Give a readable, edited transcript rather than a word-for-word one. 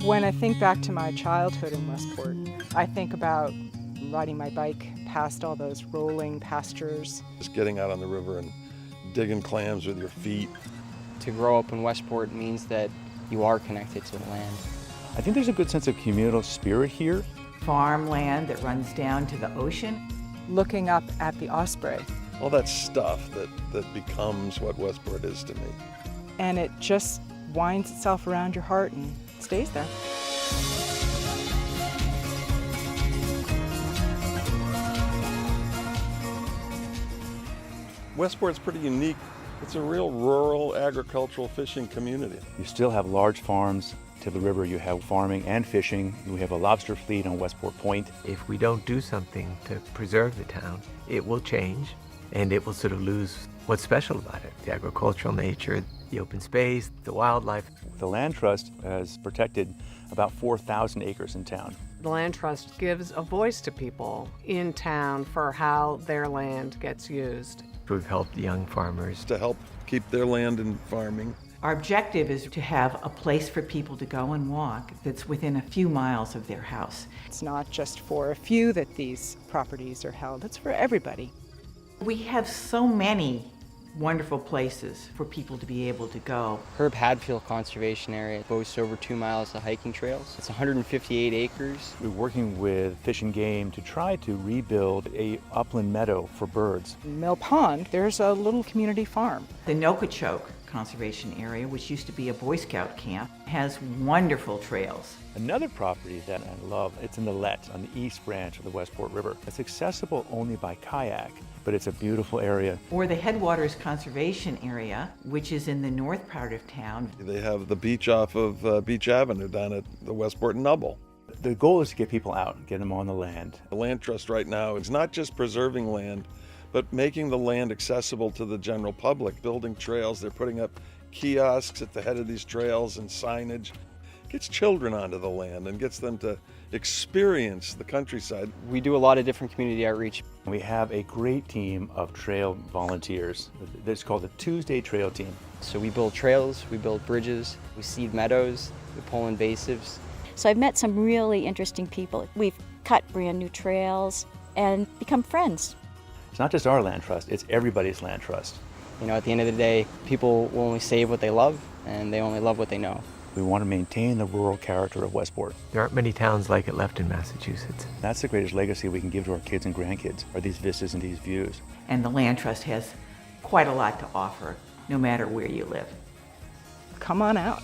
When I think back to my childhood in Westport, I think about riding my bike past all those rolling pastures. Just getting out on the river and digging clams with your feet. To grow up in Westport means that you are connected to the land. I think there's a good sense of communal spirit here. Farmland that runs down to the ocean. Looking up at the Osprey. All that stuff that becomes what Westport is to me. And it just winds itself around your heart and stays there. Westport's pretty unique. It's a real rural agricultural fishing community. You still have large farms to the river. You have farming and fishing. We have a lobster fleet on Westport Point. If we don't do something to preserve the town, it will change and it will sort of lose what's special about it. The agricultural nature, the open space, the wildlife. The Land Trust has protected about 4,000 acres in town. The Land Trust gives a voice to people in town for how their land gets used. We've helped young farmers To help keep their land in farming. Our objective is to have a place for people to go and walk that's within a few miles of their house. It's not just for a few that these properties are held, it's for everybody. We have so many wonderful places for people to be able to go. Herb Hadfield Conservation Area boasts over 2 miles of hiking trails. It's 158 acres. We're working with Fish and Game to try to rebuild a upland meadow for birds. In Mill Pond, there's a little community farm. The Nokachoke Conservation Area, which used to be a Boy Scout camp, has wonderful trails. Another property that I love, it's in the Let on the east branch of the Westport River. It's accessible only by kayak, but it's a beautiful area. Or the Headwaters Conservation Area, which is in the north part of town. They have the beach off of Beach Avenue down at the Westport Nubble. The goal is to get people out, get them on the land. The Land Trust right now is not just preserving land, but making the land accessible to the general public, building trails. They're putting up kiosks at the head of these trails and signage. Gets children onto the land and gets them to experience the countryside. We do a lot of different community outreach. We have a great team of trail volunteers. It's called the Tuesday Trail Team. So we build trails, we build bridges, we seed meadows, we pull invasives. So I've met some really interesting people. We've cut brand new trails and become friends. It's not just our land trust, it's everybody's land trust. You know, at the end of the day, people will only save what they love and they only love what they know. We want to maintain the rural character of Westport. There aren't many towns like it left in Massachusetts. That's the greatest legacy we can give to our kids and grandkids, are these vistas and these views. And the Land Trust has quite a lot to offer, no matter where you live. Come on out.